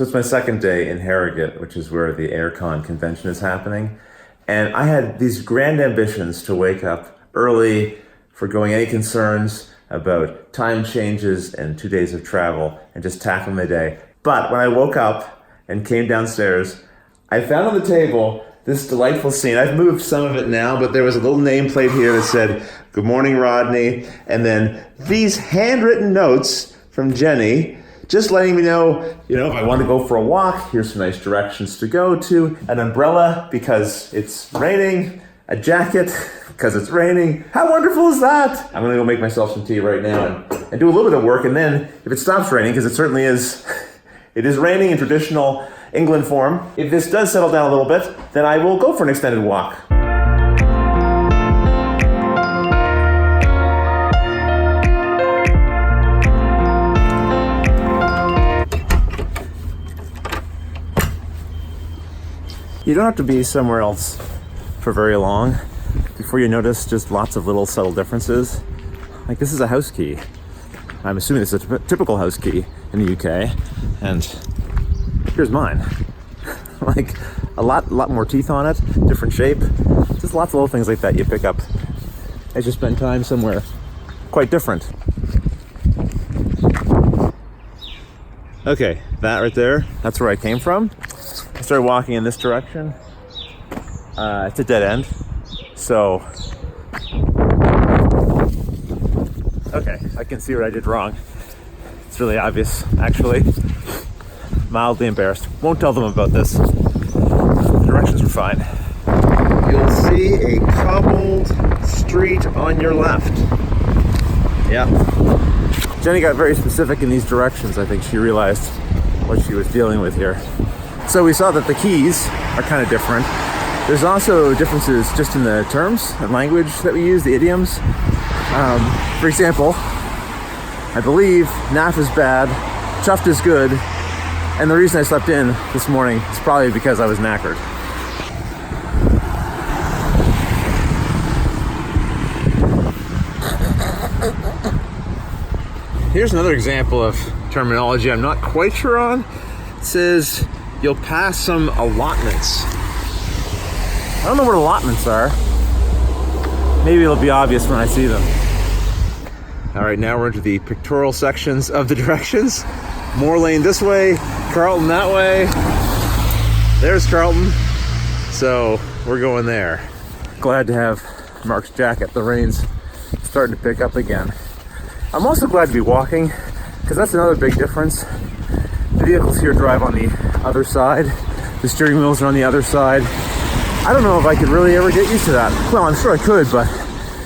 So it's my second day in Harrogate, which is where the AirCon convention is happening. And I had these grand ambitions to wake up early, forgoing any concerns about time changes and 2 days of travel, and just tackle my day. But when I woke up and came downstairs, I found on the table this delightful scene. I've moved some of it now, but there was a little nameplate here that said, "Good morning, Rodney." And then these handwritten notes from Jenny, just letting me know, if I want to go for a walk, here's some nice directions to go to, an umbrella because it's raining, a jacket because it's raining. How wonderful is that? I'm gonna go make myself some tea right now and do a little bit of work, and then if it stops raining, because it certainly is, it is raining in traditional England form. If this does settle down a little bit, then I will go for an extended walk. You don't have to be somewhere else for very long before you notice just lots of little subtle differences. Like, this is a house key. I'm assuming this is a typical house key in the UK, and here's mine. Like, a lot more teeth on it, different shape. Just lots of little things like that you pick up as you spend time somewhere quite different. Okay, that right there, that's where I came from. I started walking in this direction. It's a dead end, so okay, I can see what I did wrong. It's really obvious, actually. Mildly embarrassed. Won't tell them about this. The directions were fine. You'll see a cobbled street on your left. Yeah. Jenny got very specific in these directions. I think she realized what she was dealing with here. So we saw that the keys are kind of different. There's also differences just in the terms and language that we use, the idioms. For example, I believe naff is bad, chuffed is good, and the reason I slept in this morning is probably because I was knackered. Here's another example of terminology I'm not quite sure on. It says, you'll pass some allotments. I don't know what allotments are. Maybe it'll be obvious when I see them. All right, now we're into the pictorial sections of the directions. Moor Lane this way, Carlton that way. There's Carlton. So we're going there. Glad to have Mark's jacket. The rain's starting to pick up again. I'm also glad to be walking, because that's another big difference. The vehicles here drive on the other side. The steering wheels are on the other side. I don't know if I could really ever get used to that. Well, I'm sure I could, but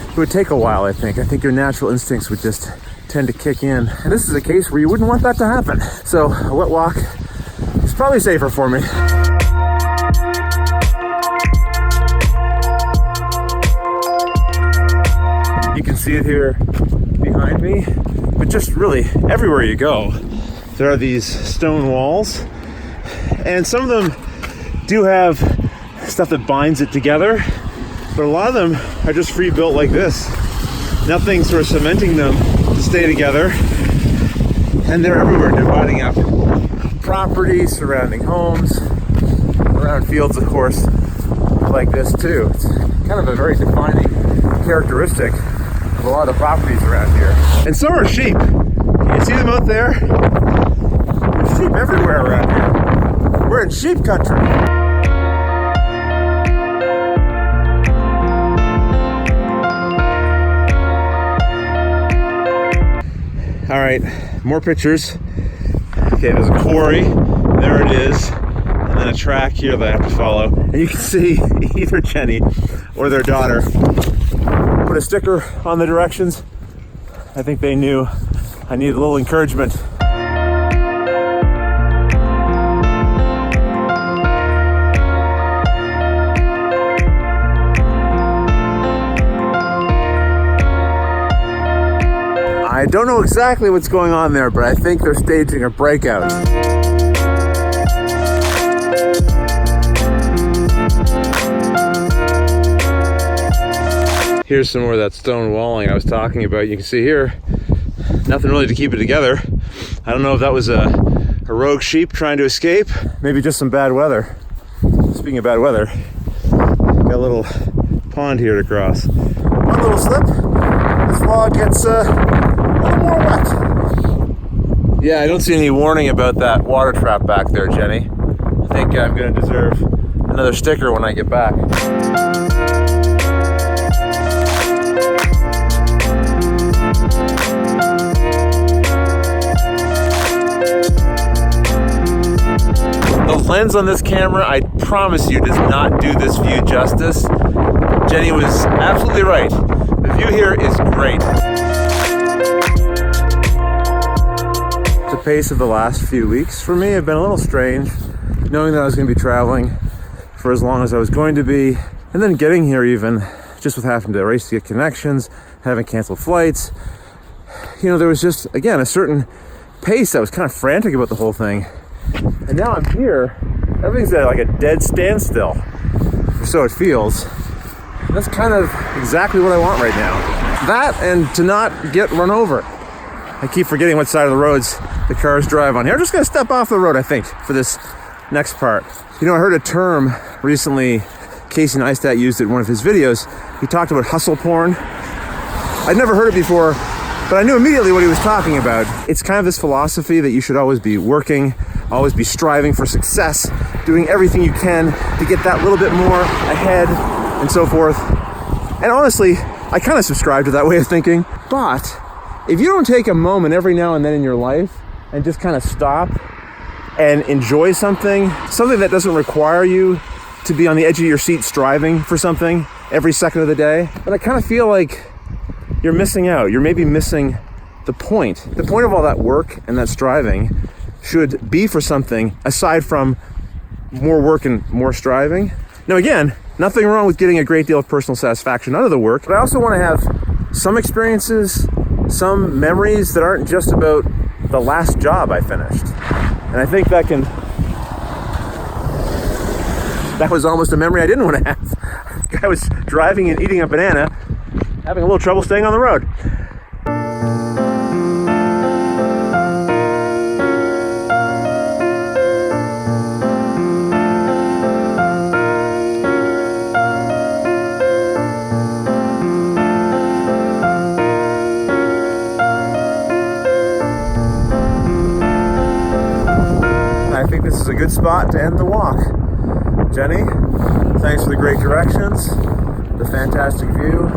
it would take a while, I think. I think your natural instincts would just tend to kick in. And this is a case where you wouldn't want that to happen. So a wet walk is probably safer for me. You can see it here behind me, but just really everywhere you go, there are these stone walls, and some of them do have stuff that binds it together, but a lot of them are just free built like this. Nothing sort of cementing them to stay together, and they're everywhere, dividing up property, surrounding homes, around fields, of course, like this too. It's kind of a very defining characteristic of a lot of properties around here. And so are sheep. Can you see them out there? There's sheep everywhere around here. We're in sheep country. All right, more pictures. Okay, there's a quarry, there it is, and then a track here that I have to follow. And you can see either Jenny or their daughter put a sticker on the directions. I think they knew I needed a little encouragement. I don't know exactly what's going on there, but I think they're staging a breakout. Here's some more of that stone walling I was talking about. You can see here, nothing really to keep it together. I don't know if that was a A rogue sheep trying to escape. Maybe just some bad weather. Speaking of bad weather, got a little pond here to cross. One little slip, this log gets a little more wet. Yeah, I don't see any warning about that water trap back there, Jenny. I think I'm gonna deserve another sticker when I get back. The lens on this camera, I promise you, does not do this view justice. Jenny was absolutely right. The view here is great. The pace of the last few weeks for me have been a little strange, knowing that I was going to be traveling for as long as I was going to be, and then getting here even, just with having to race to get connections, having canceled flights. You know, there was just, again, a certain pace that was kind of frantic about the whole thing. And now I'm here, everything's at like a dead standstill, or so it feels. That's kind of exactly what I want right now. That and to not get run over. I keep forgetting what side of the roads the cars drive on here. I'm just gonna step off the road, I think, for this next part. You know, I heard a term recently, Casey Neistat used it in one of his videos. He talked about hustle porn. I'd never heard it before, but I knew immediately what he was talking about. It's kind of this philosophy that you should always be working, always be striving for success, doing everything you can to get that little bit more ahead and so forth. And honestly, I kind of subscribe to that way of thinking. But if you don't take a moment every now and then in your life and just kind of stop and enjoy something that doesn't require you to be on the edge of your seat striving for something every second of the day, but I kind of feel like you're missing out. You're maybe missing the point. The point of all that work and that striving should be for something aside from more work and more striving. Now again, nothing wrong with getting a great deal of personal satisfaction out of the work, but I also want to have some experiences, some memories that aren't just about the last job I finished. And I think that was almost a memory I didn't want to have. I was driving and eating a banana, having a little trouble staying on the road. I think this is a good spot to end the walk. Jenny, thanks for the great directions, the fantastic view,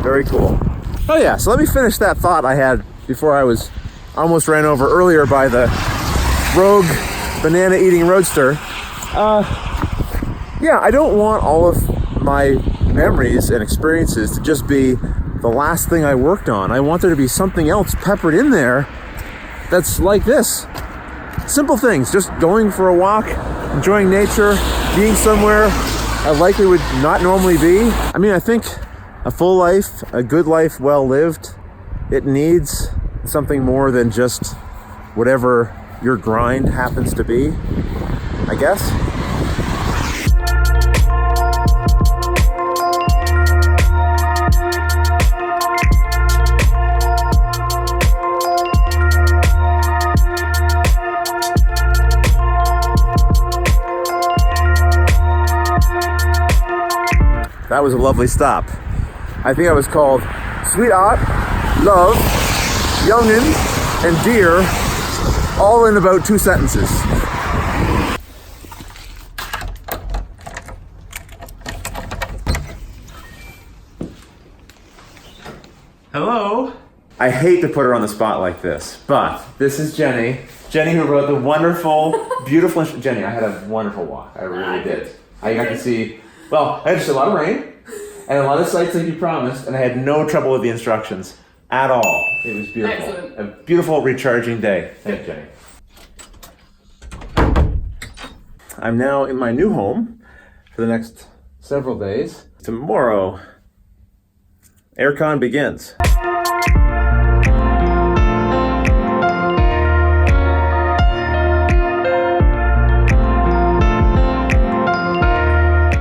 very cool. Oh yeah, so let me finish that thought I had before I was almost ran over earlier by the rogue banana eating roadster. Yeah, I don't want all of my memories and experiences to just be the last thing I worked on. I want there to be something else peppered in there that's like this. Simple things, just going for a walk, enjoying nature, being somewhere I likely would not normally be. I mean, I think a full life, a good life well lived, it needs something more than just whatever your grind happens to be, I guess. That was a lovely stop. I think I was called Sweetheart, Love, Youngin, and Dear, all in about 2 sentences. Hello? I hate to put her on the spot like this, but this is Jenny. Jenny who wrote the wonderful, beautiful... Jenny, I had a wonderful walk. I really did. I got to see... Well, I had just a lot of rain and a lot of sights like you promised, and I had no trouble with the instructions at all. It was beautiful. Excellent. A beautiful recharging day. Thank you, Jenny. I'm now in my new home for the next several days. Tomorrow, aircon begins.